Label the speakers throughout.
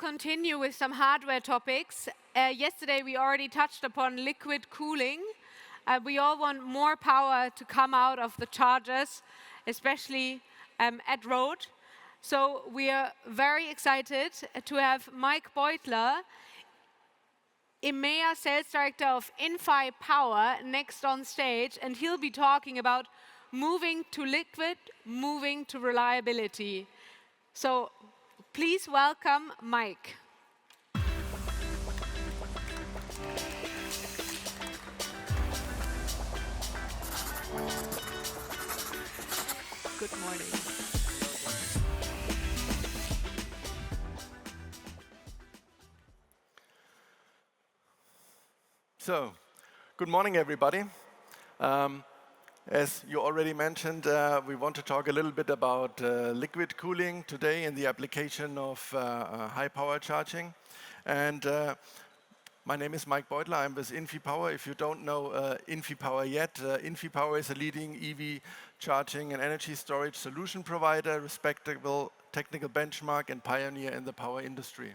Speaker 1: continue with some hardware topics. Yesterday we already touched upon liquid cooling. We all want more power to come out of the chargers, especially at road. So we are very excited to have Mike Beuttler, EMEA Sales Director of Infypower, next on stage, and he'll be talking about moving to liquid, moving to reliability. So please welcome Mike. Good morning.
Speaker 2: So, good morning, everybody. As you already mentioned, we want to talk a little bit about liquid cooling today in the application of high power charging. And my name is Mike Beuttler. I'm with Infypower. If you don't know Infypower yet, Infypower is a leading EV charging and energy storage solution provider, respectable technical benchmark, and pioneer in the power industry.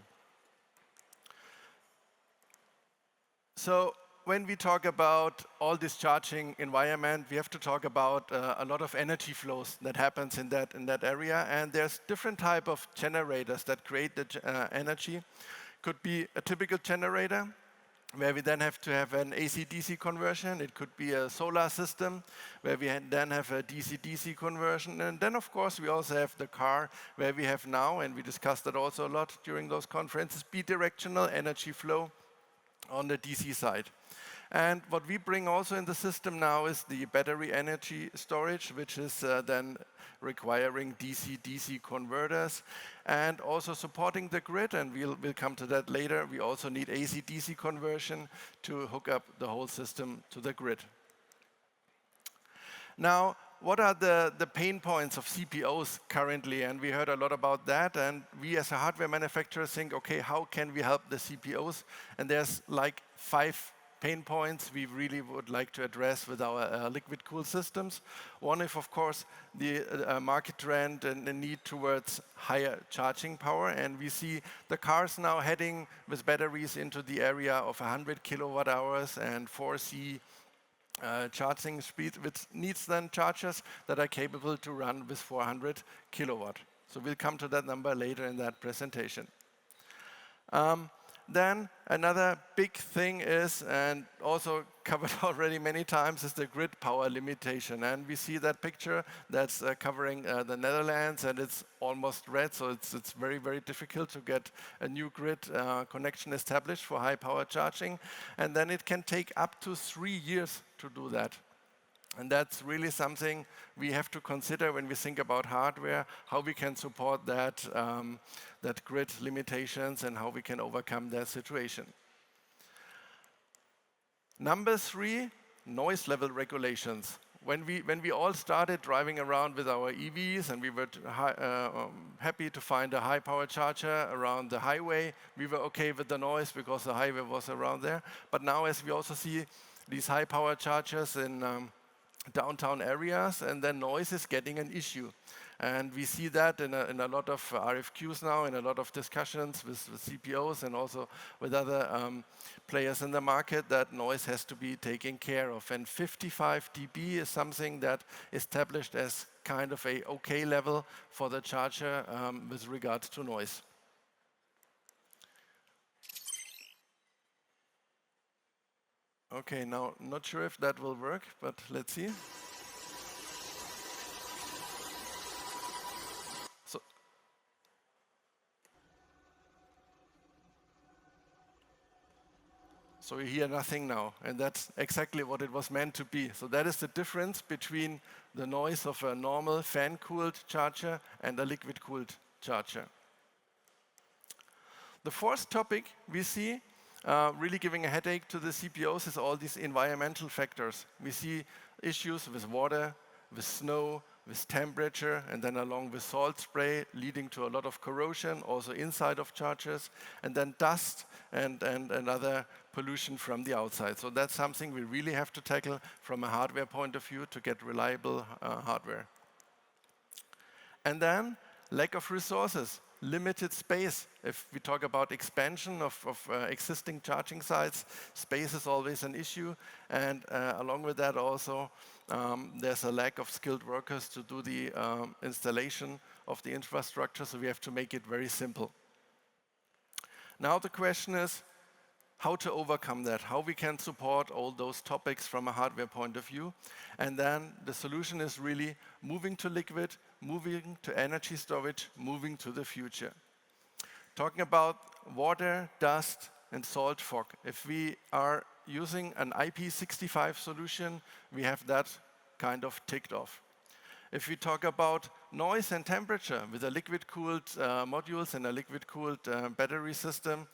Speaker 2: So when we talk about all this charging environment, we have to talk about a lot of energy flows that happens in that area. And there's different type of generators that create the energy. Could be a typical generator, where we then have to have an AC-DC conversion. It could be a solar system, where we then have a DC-DC conversion. And then, of course, we also have the car, where we have now, and we discussed that also a lot during those conferences, bidirectional energy flow on the DC side. And what we bring also in the system now is the battery energy storage, which is then requiring DC-DC converters and also supporting the grid, and we'll come to that later. We also need AC-DC conversion to hook up the whole system to the grid. Now, what are the pain points of CPOs currently? And we heard a lot about that, and we as a hardware manufacturer think, okay, how can we help the CPOs? And there's like 5 pain points we really would like to address with our liquid cool systems. One is, of course, the market trend and the need towards higher charging power. And we see the cars now heading with batteries into the area of 100 kilowatt hours and 4C charging speed, which needs then chargers that are capable to run with 400 kilowatt. So we'll come to that number later in that presentation. Then another big thing is, and also covered already many times, is the grid power limitation. And we see that picture that's covering the Netherlands, and it's almost red, so it's very, very difficult to get a new grid connection established for high power charging. And then it can take up to 3 years to do that. And that's really something we have to consider when we think about hardware, how we can support that, that grid limitations and how we can overcome that situation. Number 3, noise level regulations. When we all started driving around with our EVs and we were happy to find a high power charger around the highway, we were okay with the noise because the highway was around there. But now as we also see these high power chargers in downtown areas, and then noise is getting an issue. And we see that in a lot of RFQs now, in a lot of discussions with CPOs and also with other players in the market, that noise has to be taken care of. And 55 dB is something that is established as kind of a okay level for the charger with regards to noise. Okay, now, not sure if that will work, but let's see. So you hear nothing now, and that's exactly what it was meant to be. So that is the difference between the noise of a normal fan-cooled charger and a liquid-cooled charger. The fourth topic we see really giving a headache to the CPOs is all these environmental factors. We see issues with water, with snow, with temperature, and then along with salt spray, leading to a lot of corrosion, also inside of chargers, and then dust and other pollution from the outside. So that's something we really have to tackle from a hardware point of view to get reliable hardware. And then lack of resources. limited space. If we talk about expansion of existing charging sites, space is always an issue. And along with that also, there's a lack of skilled workers to do the installation of the infrastructure, so we have to make it very simple. Now the question is how to overcome that, how we can support all those topics from a hardware point of view. And then the solution is really moving to liquid, moving to energy storage, moving to the future. Talking about water, dust, and salt fog. If we are using an IP65 solution, we have that kind of ticked off. If we talk about noise and temperature with a liquid-cooled modules and a liquid-cooled battery system,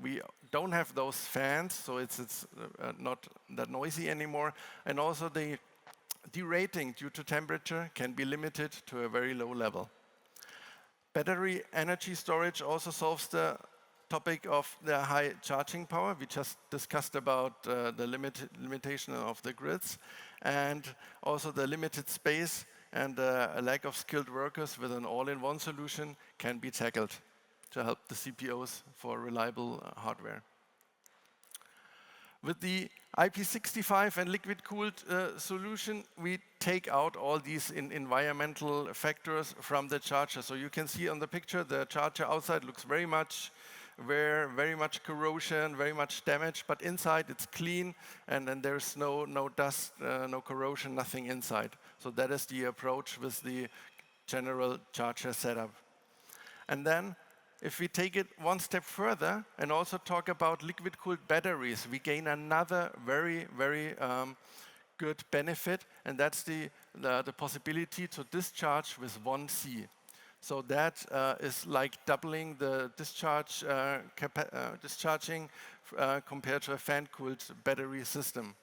Speaker 2: we don't have those fans, so it's not that noisy anymore. And also the derating due to temperature can be limited to a very low level. Battery energy storage also solves the topic of the high charging power. We just discussed about the limitation of the grids, and also the limited space and a lack of skilled workers with an all-in-one solution can be tackled to help the CPOs for reliable hardware. With the IP65 and liquid-cooled solution, we take out all these environmental factors from the charger. So you can see on the picture, the charger outside looks very much wear, very much corrosion, very much damage, but inside it's clean, and then there's no dust, no corrosion, nothing inside. So that is the approach with the general charger setup. And then if we take it one step further and also talk about liquid-cooled batteries, we gain another very, very good benefit, and that's the possibility to discharge with 1C. So that is like doubling the discharging compared to a fan-cooled battery system.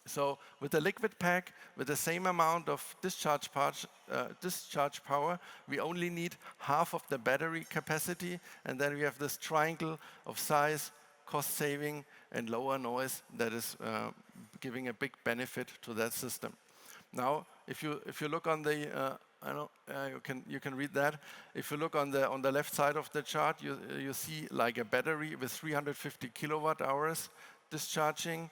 Speaker 2: So with the liquid pack, with the same amount of discharge power, we only need half of the battery capacity, and then we have this triangle of size, cost saving, and lower noise that is giving a big benefit to that system. Now, if you look on the you can read that. If you look on the left side of the chart, you see like a battery with 350 kilowatt hours discharging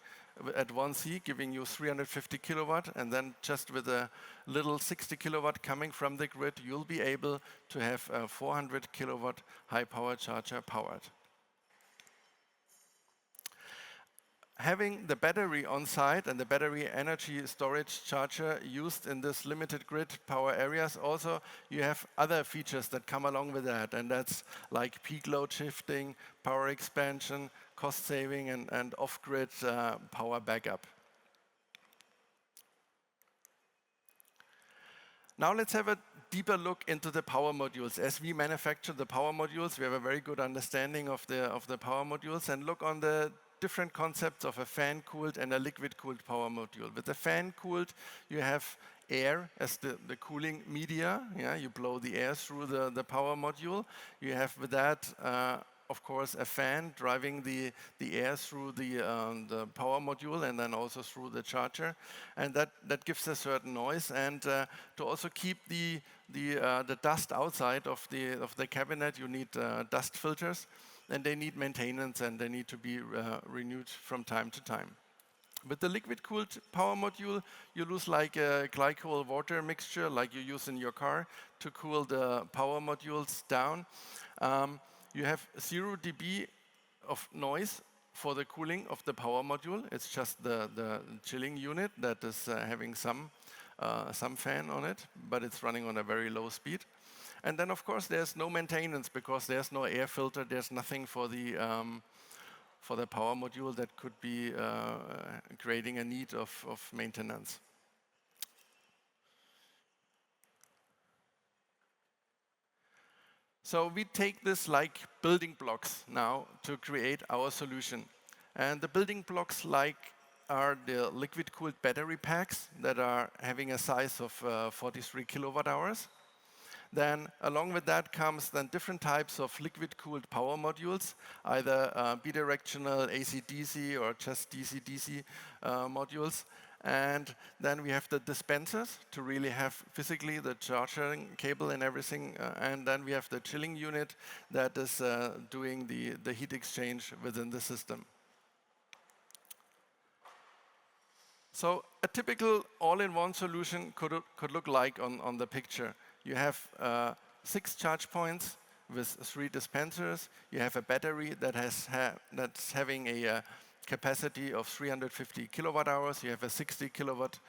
Speaker 2: at 1C, giving you 350 kilowatt, and then just with a little 60 kilowatt coming from the grid, you'll be able to have a 400 kilowatt high power charger powered. Having the battery on site and the battery energy storage charger used in this limited grid power areas, also you have other features that come along with that, and that's like peak load shifting, power expansion, cost saving, and off-grid power backup. Now let's have a deeper look into the power modules. As we manufacture the power modules, we have a very good understanding of the power modules, and look on the different concepts of a fan-cooled and a liquid-cooled power module. With the fan-cooled, you have air as the cooling media. Yeah, you blow the air through the power module. You have with that, of course, a fan driving the air through the power module and then also through the charger, and that gives a certain noise. And to also keep the dust outside of the cabinet, you need dust filters, and they need maintenance and they need to be renewed from time to time. With the liquid-cooled power module, you use like a glycol water mixture like you use in your car to cool the power modules down. You have 0 dB of noise for the cooling of the power module. It's just the chilling unit that is having some fan on it, but it's running on a very low speed. And then, of course, there's no maintenance because there's no air filter. There's nothing for the power module that could be creating a need of maintenance. So we take this like building blocks now to create our solution. And the building blocks are the liquid-cooled battery packs that are having a size of 43 kilowatt hours. Then along with that comes then different types of liquid-cooled power modules, either bidirectional AC-DC or just DC-DC modules. And then we have the dispensers to really have physically the charging cable and everything. And then we have the chilling unit that is doing the heat exchange within the system. So a typical all-in-one solution could look like on the picture. You have 6 charge points with 3 dispensers. You have a battery that that's having a capacity of 350 kilowatt hours. You have a 60 kilowatt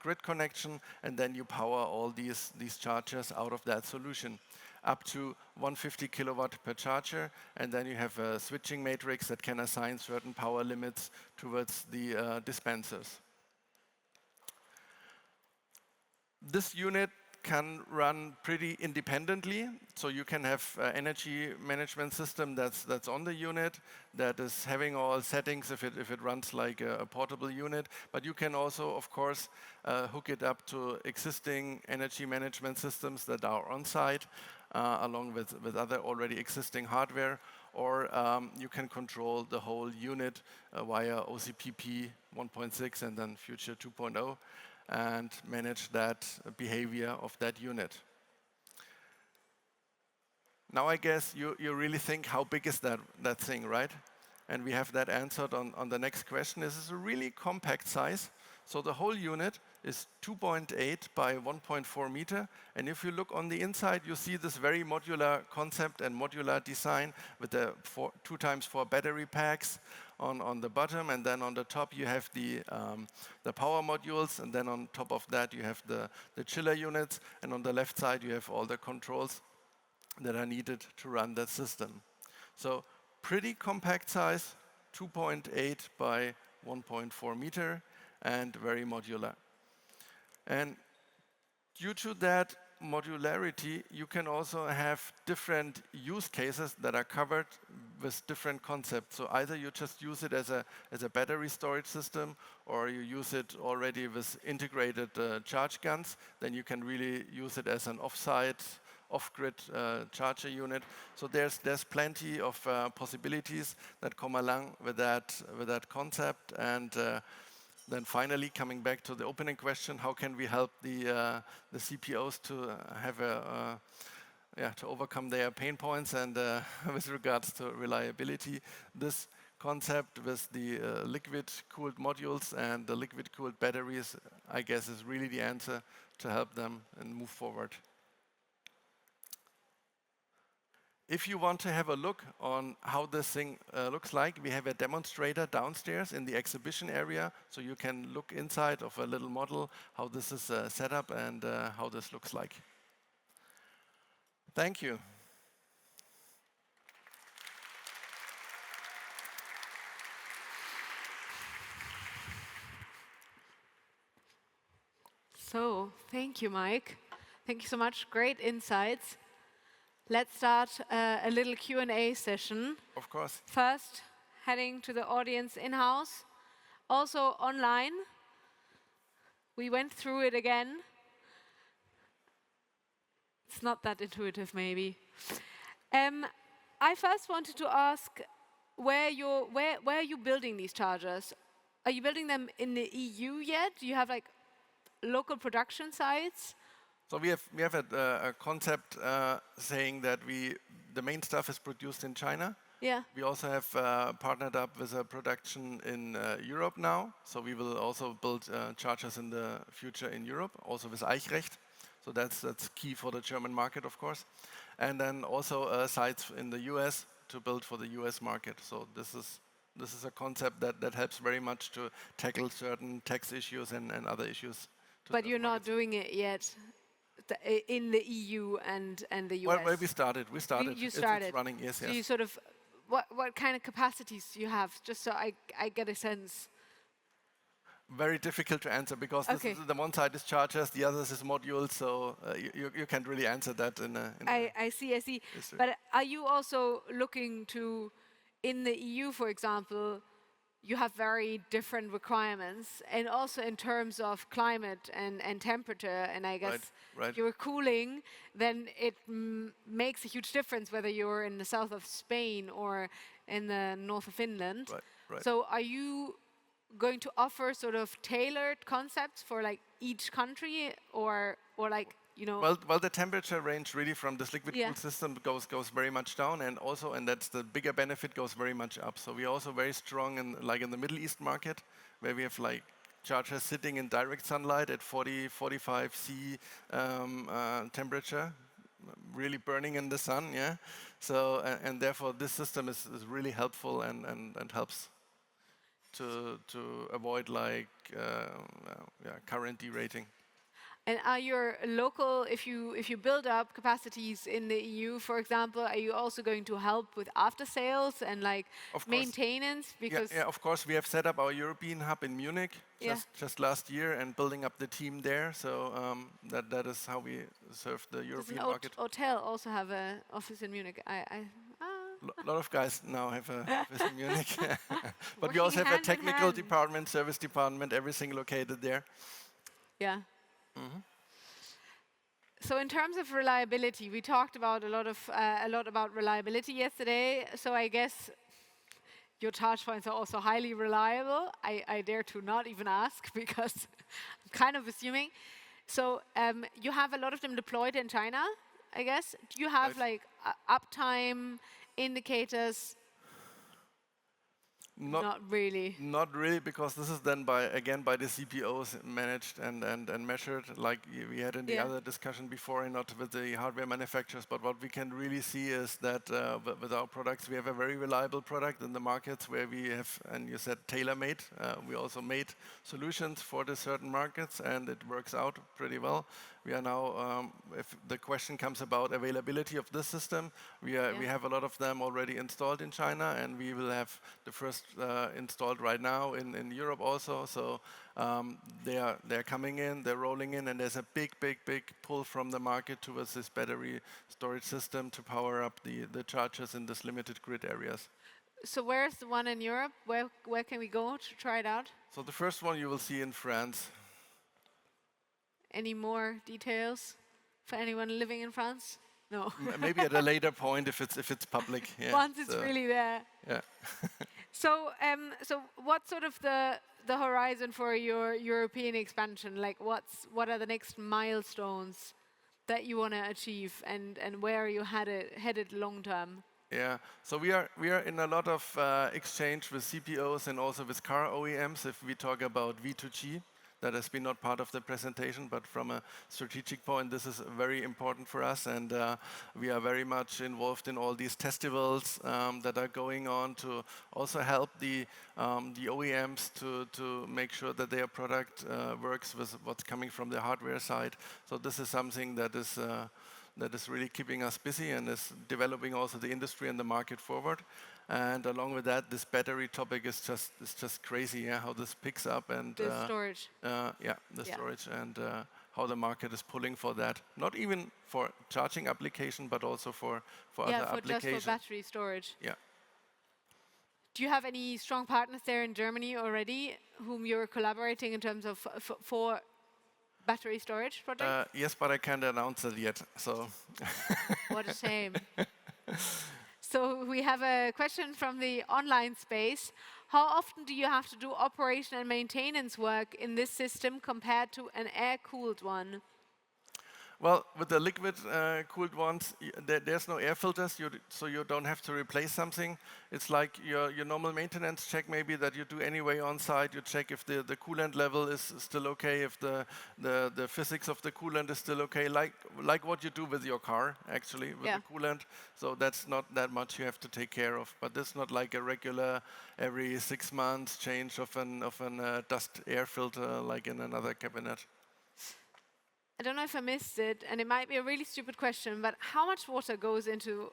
Speaker 2: grid connection, and then you power all these chargers out of that solution, up to 150 kilowatt per charger, and then you have a switching matrix that can assign certain power limits towards the dispensers. This unit can run pretty independently, so you can have energy management system that's on the unit, that is having all settings if it runs like a portable unit. But you can also, of course, hook it up to existing energy management systems that are on site, along with other already existing hardware, or you can control the whole unit via OCPP 1.6 and then future 2.0. And manage that behavior of that unit. Now I guess you really think, how big is that thing, right? And we have that answered on the next question. This is a really compact size. So the whole unit is 2.8 by 1.4 meter. And if you look on the inside, you see this very modular concept and modular design with the 2x4 battery packs on the bottom, and then on the top you have the power modules, and then on top of that you have the chiller units, and on the left side you have all the controls that are needed to run that system. So pretty compact size, 2.8 by 1.4 meter, and very modular. And due to that modularity, you can also have different use cases that are covered with different concepts. So either you just use it as a battery storage system, or you use it already with integrated charge guns. Then you can really use it as an off-site, off-grid charger unit. So there's plenty of possibilities that come along with that concept. And then finally, coming back to the opening question, how can we help the CPOs to have to overcome their pain points and with regards to reliability? This concept with the liquid-cooled modules and the liquid-cooled batteries, I guess, is really the answer to help them and move forward. If you want to have a look on how this thing looks like, we have a demonstrator downstairs in the exhibition area, so you can look inside of a little model, how this is set up and how this looks like. Thank you.
Speaker 1: So, thank you, Mike. Thank you so much. Great insights. Let's start a little Q&A session.
Speaker 2: Of course.
Speaker 1: First, heading to the audience in-house. Also online. We went through it again. It's not that intuitive, maybe. I first wanted to ask, where are you building these chargers? Are you building them in the EU yet? Do you have like local production sites?
Speaker 2: So we have a concept saying that the main stuff is produced in China.
Speaker 1: Yeah.
Speaker 2: We also have partnered up with a production in Europe now. So we will also build chargers in the future in Europe, also with Eichrecht. So that's key for the German market, of course. And then also sites in the US to build for the US market. So this is a concept that helps very much to tackle certain tax issues and other issues.
Speaker 1: But you're not doing it yet in the EU and the US?
Speaker 2: Well, we started.
Speaker 1: You started.
Speaker 2: It's running, yes.
Speaker 1: So you sort of, what kind of capacities do you have, just so I get a sense?
Speaker 2: Very difficult to answer, because the one side is chargers, the other is modules, so you can't really answer that
Speaker 1: I see. But are you also looking to, in the EU, for example, you have very different requirements, and also in terms of climate and temperature, and I guess you're cooling, then it makes a huge difference whether you're in the south of Spain or in the north of Finland.
Speaker 2: Right.
Speaker 1: So are you going to offer sort of tailored concepts for like each country, or like, you know?
Speaker 2: Well, the temperature range really from this liquid
Speaker 1: Yeah.
Speaker 2: cooled system goes very much down, and also, and that's the bigger benefit, goes very much up. So we're also very strong in in the Middle East market, where we have like chargers sitting in direct sunlight at 40, 45 C temperature, really burning in the sun. Yeah. So and therefore this system is really helpful and helps to avoid like current derating.
Speaker 1: And are your local, if you build up capacities in the EU, for example, are you also going to help with after sales and like
Speaker 2: Of course.
Speaker 1: maintenance? Because
Speaker 2: Yeah, of course, we have set up our European hub in Munich
Speaker 1: Yeah.
Speaker 2: just last year and building up the team there. So that is how we serve the
Speaker 1: does
Speaker 2: European
Speaker 1: an
Speaker 2: market.
Speaker 1: hotel also have an office in Munich?
Speaker 2: A lot of guys now have a office in Munich. But we
Speaker 1: Working
Speaker 2: also have a
Speaker 1: hand in
Speaker 2: technical
Speaker 1: hand.
Speaker 2: department, service department, everything located there.
Speaker 1: Yeah. So in terms of reliability, we talked about a lot about reliability yesterday. So I guess your charge points are also highly reliable. I dare to not even ask because I'm kind of assuming. So you have a lot of them deployed in China, I guess. Do you have
Speaker 2: Right.
Speaker 1: like uptime indicators? Not really.
Speaker 2: Not really, because this is then again by the CPOs managed and measured, like we had in the
Speaker 1: Yeah.
Speaker 2: other discussion before, and not with the hardware manufacturers. But what we can really see is that with our products, we have a very reliable product in the markets where we have, and you said tailor-made. We also made solutions for the certain markets, and it works out pretty well. We are now, if the question comes about availability of this system, we have a lot of them already installed in China, and we will have the first installed right now in Europe also. So they're coming in, they're rolling in, and there's a big pull from the market towards this battery storage system to power up the chargers in this limited grid areas.
Speaker 1: So where's the one in Europe? Where can we go to try it out?
Speaker 2: So the first one you will see in France.
Speaker 1: Any more details for anyone living in France? No.
Speaker 2: Maybe at a later point if it's public. Yeah.
Speaker 1: Once it's really there.
Speaker 2: Yeah.
Speaker 1: So, so what's sort of the horizon for your European expansion? Like, what are the next milestones that you want to achieve, and where are you headed long term?
Speaker 2: Yeah, so we are in a lot of exchange with CPOs and also with car OEMs. If we talk about V2G, that has been not part of the presentation, but from a strategic point, this is very important for us, and we are very much involved in all these festivals that are going on to also help the OEMs to make sure that their product works with what's coming from the hardware side. So this is something that is really keeping us busy and is developing also the industry and the market forward. And along with that, this battery topic is just crazy, yeah, how this picks up and
Speaker 1: The storage.
Speaker 2: Storage and how the market is pulling for that. Not even for charging application, but also for other applications.
Speaker 1: Just for battery storage.
Speaker 2: Yeah.
Speaker 1: Do you have any strong partners there in Germany already, whom you're collaborating in terms of for battery storage projects?
Speaker 2: Yes, but I can't announce it yet. So.
Speaker 1: What a shame. So we have a question from the online space. How often do you have to do operation and maintenance work in this system compared to an air-cooled one?
Speaker 2: Well, with the liquid-cooled ones, there's no air filters, so you don't have to replace something. It's like your normal maintenance check, maybe that you do anyway on site. You check if the coolant level is still okay, if the physics of the coolant is still okay, like what you do with your car, actually, with the coolant. So that's not that much you have to take care of. But it's not like a regular every 6 months change of an dust air filter like in another cabinet.
Speaker 1: I don't know if I missed it, and it might be a really stupid question, but how much water goes into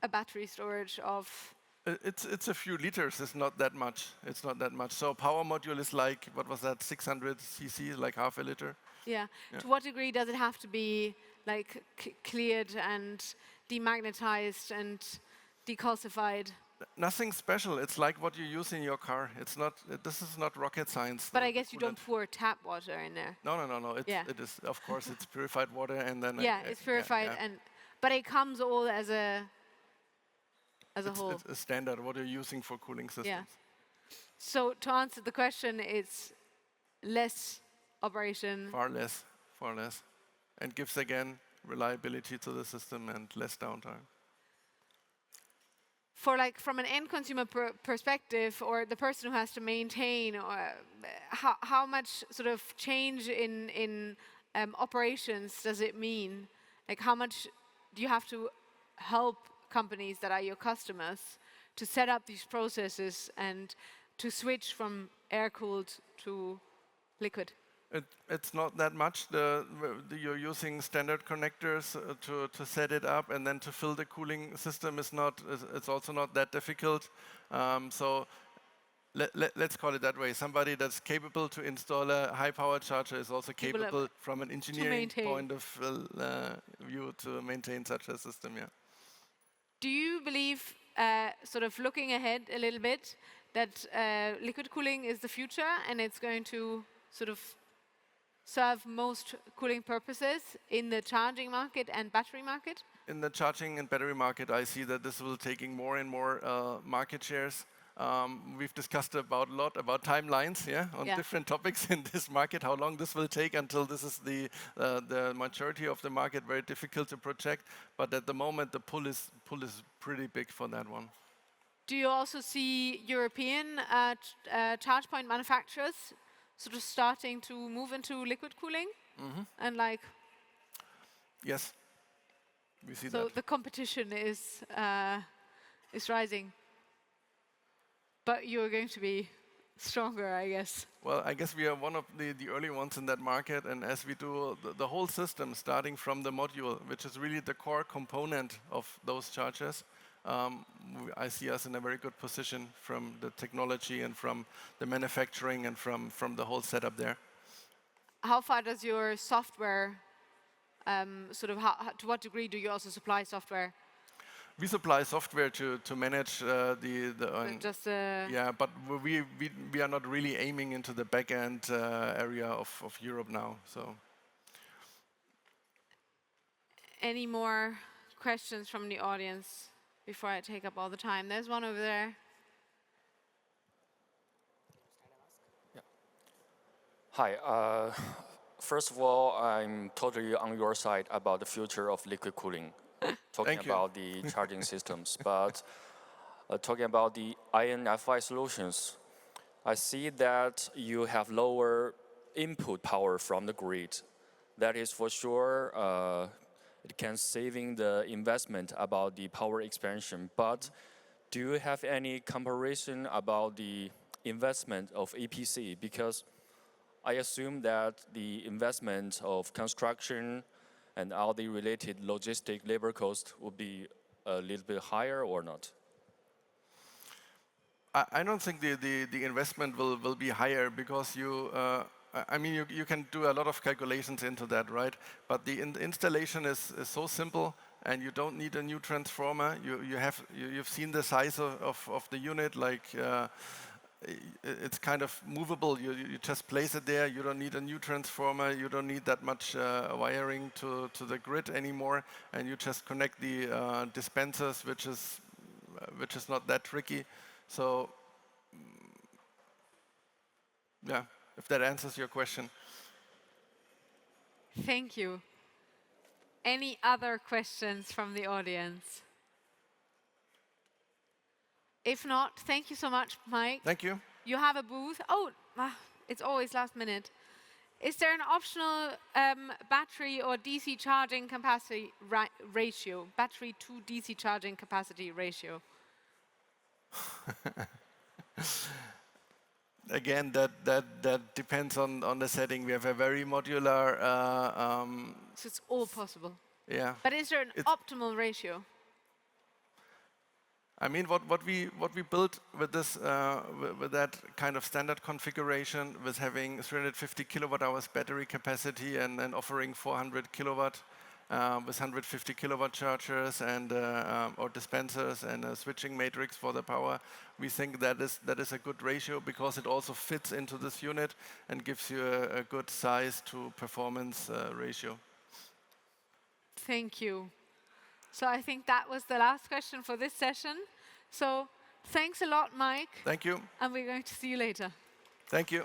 Speaker 1: a battery storage of?
Speaker 2: It's a few liters. It's not that much. It's not that much. So power module is like, what was that, 600 cc, like half a liter.
Speaker 1: Yeah. To what degree does it have to be like cleared and demagnetized and decalcified?
Speaker 2: Nothing special. It's like what you use in your car. It's not. This is not rocket science.
Speaker 1: But I guess you don't pour tap water in there.
Speaker 2: No. It is. Of course, it's purified water, and then.
Speaker 1: It's purified, but it comes all as a whole.
Speaker 2: It's a standard what you're using for cooling systems.
Speaker 1: So to answer the question, it's less operation.
Speaker 2: Far less, far less. And gives, again, reliability to the system and less downtime.
Speaker 1: For like from an end consumer perspective, or the person who has to maintain, or how much sort of change in operations does it mean? Like how much do you have to help companies that are your customers to set up these processes and to switch from air-cooled to liquid?
Speaker 2: It's not that much. You're using standard connectors to set it up, and then to fill the cooling system it's also not that difficult. So let's call it that way. Somebody that's capable to install a high-power charger is also capable from an engineering point of view to maintain such a system. Yeah.
Speaker 1: Do you believe, sort of looking ahead a little bit, that liquid cooling is the future and it's going to sort of serve most cooling purposes in the charging market and battery market?
Speaker 2: In the charging and battery market, I see that this will taking more and more market shares. We've discussed a lot about timelines, on different topics in this market. How long this will take until this is the majority of the market, very difficult to project. But at the moment, the pull is pretty big for that one.
Speaker 1: Do you also see European charge point manufacturers sort of starting to move into liquid cooling? And like,
Speaker 2: yes, we see that.
Speaker 1: So the competition is rising, but you're going to be stronger, I guess.
Speaker 2: Well, I guess we are one of the early ones in that market, and as we do the whole system, starting from the module, which is really the core component of those chargers, I see us in a very good position from the technology and from the manufacturing and from the whole setup there.
Speaker 1: How far does your software, sort of, to what degree do you also supply software?
Speaker 2: We supply software to manage yeah, but we are not really aiming into the back-end area of Europe now. So,
Speaker 1: any more questions from the audience before I take up all the time? There's one over there.
Speaker 3: Yeah. Hi. First of all, I'm totally on your side about the future of liquid cooling. Talking about the charging systems, but talking about the INFI solutions, I see that you have lower input power from the grid. That is for sure. It can saving the investment about the power expansion. But do you have any comparison about the investment of EPC? Because I assume that the investment of construction and all the related logistic labor costs would be a little bit higher or not?
Speaker 2: I don't think the investment will be higher, because I mean, you can do a lot of calculations into that, right? But the installation is so simple, and you don't need a new transformer. You've seen the size of the unit, like it's kind of movable. You just place it there. You don't need a new transformer. You don't need that much wiring to the grid anymore, and you just connect the dispensers, which is not that tricky. So, yeah, if that answers your question.
Speaker 1: Thank you. Any other questions from the audience? If not, thank you so much, Mike.
Speaker 2: Thank you.
Speaker 1: You have a booth. Oh, it's always last minute. Is there an optional battery or DC charging capacity ratio? Battery to DC charging capacity ratio?
Speaker 2: Again, that depends on the setting. We have a very modular.
Speaker 1: So it's all possible.
Speaker 2: Yeah.
Speaker 1: But is there an optimal ratio?
Speaker 2: I mean, what we built with this with that kind of standard configuration, with having 350 kilowatt hours battery capacity and then offering 400 kilowatt with 150 kilowatt chargers and or dispensers and a switching matrix for the power, we think that is a good ratio, because it also fits into this unit and gives you a good size to performance ratio.
Speaker 1: Thank you. So I think that was the last question for this session. So Thanks a lot, Mike.
Speaker 2: Thank you.
Speaker 1: And we're going to see you later.
Speaker 2: Thank you.